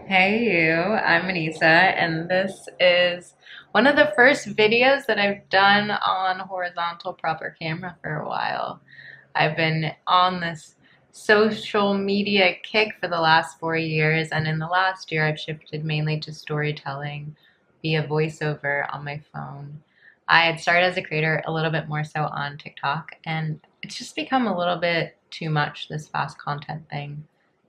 Hey you, I'm Anissa, and this is one of the first videos that I've done on horizontal proper camera for a while. I've been on this social media kick for the last 4 years, and in the last year I've shifted mainly to storytelling via voiceover on my phone. I had started as a creator a little bit more so on TikTok, and it's just become a little bit too much, this fast content thing.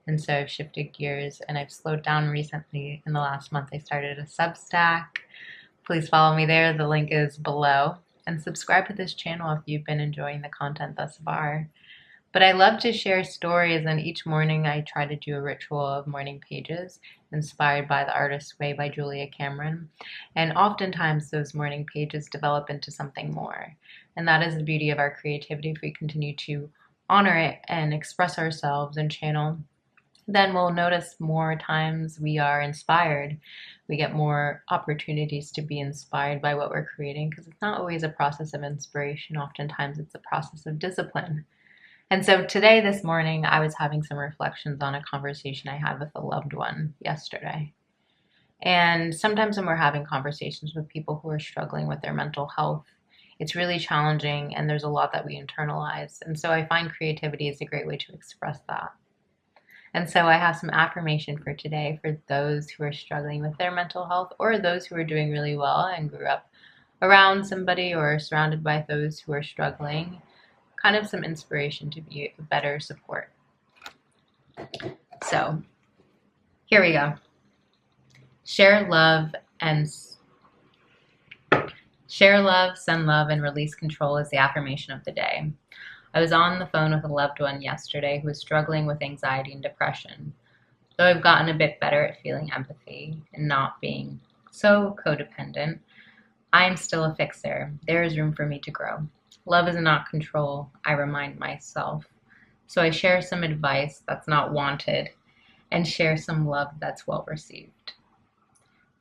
And so I've shifted gears and I've slowed down recently. In the last month, I started a Substack. Please follow me there. The link is below. And subscribe to this channel if you've been enjoying the content thus far. But I love to share stories, and each morning I try to do a ritual of morning pages inspired by The Artist's Way by Julia Cameron. And oftentimes those morning pages develop into something more. And that is the beauty of our creativity. If we continue to honor it and express ourselves and channel, then we'll notice more times we are inspired. We get more opportunities to be inspired by what we're creating, because it's not always a process of inspiration. Oftentimes it's a process of discipline. And so today, this morning, I was having some reflections on a conversation I had with a loved one yesterday. And sometimes when we're having conversations with people who are struggling with their mental health, it's really challenging and there's a lot that we internalize. And so I find creativity is a great way to express that. And so I have some affirmation for today for those who are struggling with their mental health, or those who are doing really well and grew up around somebody or surrounded by those who are struggling. Kind of some inspiration to be a better support. So here we go. Share love, send love, and release control is the affirmation of the day. I was on the phone with a loved one yesterday who was struggling with anxiety and depression. Though I've gotten a bit better at feeling empathy and not being so codependent, I am still a fixer. There is room for me to grow. Love is not control, I remind myself. So I share some advice that's not wanted and share some love that's well received.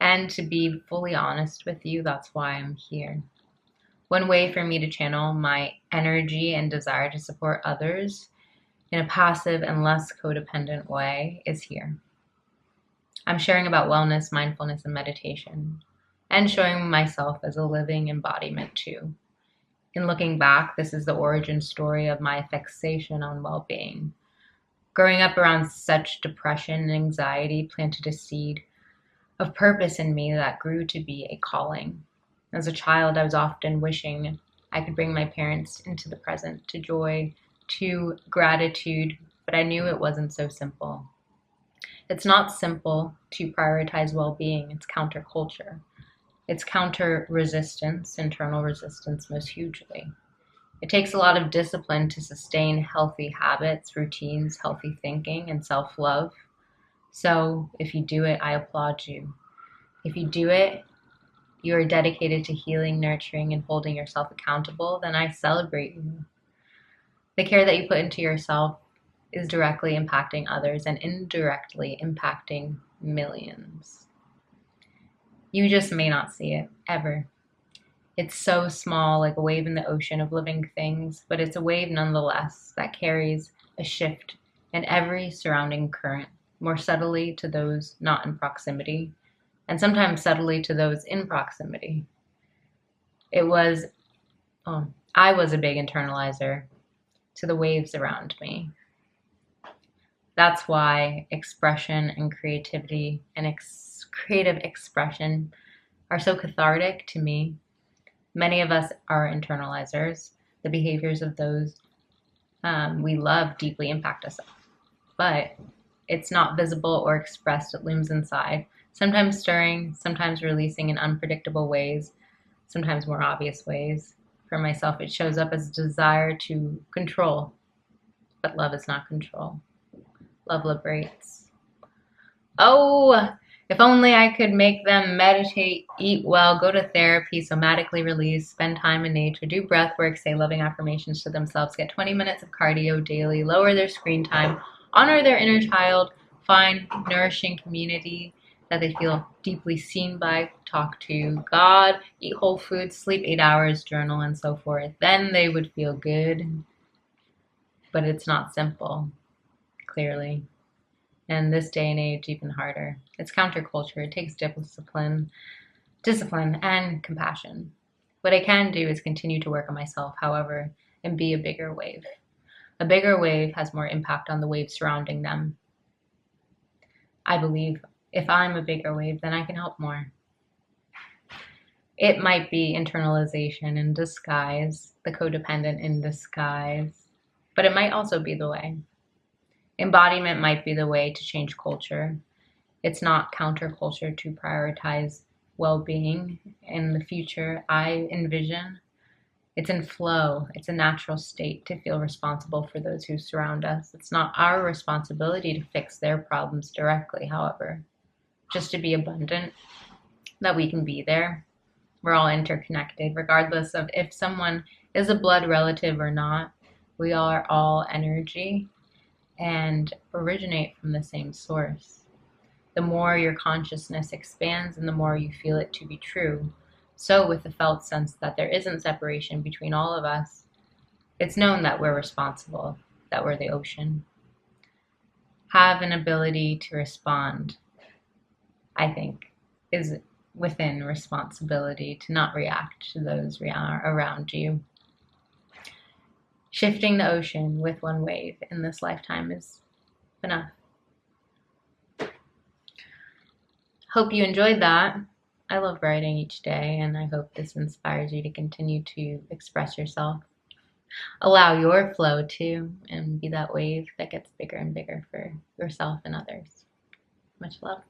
And to be fully honest with you, that's why I'm here. One way for me to channel my energy and desire to support others in a passive and less codependent way is here. I'm sharing about wellness, mindfulness, and meditation, and showing myself as a living embodiment too. In looking back, this is the origin story of my fixation on well-being. Growing up around such depression and anxiety planted a seed of purpose in me that grew to be a calling. As a child, I was often wishing I could bring my parents into the present, to joy, to gratitude, but I knew it wasn't so simple. It's not simple to prioritize well-being. It's counterculture. It's counter-resistance, internal resistance most hugely. It takes a lot of discipline to sustain healthy habits, routines, healthy thinking, and self-love. So if you do it, I applaud you. If you do it, you are dedicated to healing, nurturing, and holding yourself accountable, then I celebrate you. The care that you put into yourself is directly impacting others and indirectly impacting millions. You just may not see it, ever. It's so small, like a wave in the ocean of living things, but it's a wave nonetheless that carries a shift in every surrounding current, more subtly to those not in proximity, and sometimes subtly to those in proximity. I was a big internalizer to the waves around me. That's why expression and creativity and creative expression are so cathartic to me. Many of us are internalizers. The behaviors of those we love deeply impact us, but it's not visible or expressed. It looms inside, sometimes stirring, sometimes releasing in unpredictable ways, sometimes more obvious ways. For myself, it shows up as a desire to control, but love is not control. Love liberates. Oh, if only I could make them meditate, eat well, go to therapy, somatically release, spend time in nature, do breath work, say loving affirmations to themselves, get 20 minutes of cardio daily, lower their screen time, honor their inner child, find nourishing community that they feel deeply seen by, talk to God, eat whole foods, sleep 8 hours, journal, and so forth. Then they would feel good. But it's not simple, clearly. And this day and age, even harder. It's counterculture. It takes discipline and compassion. What I can do is continue to work on myself, however, and be a bigger wave. A bigger wave has more impact on the waves surrounding them. I believe if I'm a bigger wave, then I can help more. It might be internalization in disguise, the codependent in disguise, but it might also be the way. Embodiment might be the way to change culture. It's not counterculture to prioritize well-being in the future I envision. It's in flow. It's a natural state to feel responsible for those who surround us. It's not our responsibility to fix their problems directly, however, just to be abundant, that we can be there. We're all interconnected, regardless of if someone is a blood relative or not. We are all energy and originate from the same source. The more your consciousness expands and the more you feel it to be true. So with the felt sense that there isn't separation between all of us, it's known that we're responsible, that we're the ocean. Have an ability to respond, I think, is within responsibility to not react to those around you. Shifting the ocean with one wave in this lifetime is enough. Hope you enjoyed that. I love writing each day, and I hope this inspires you to continue to express yourself. Allow your flow too, and be that wave that gets bigger and bigger for yourself and others. Much love.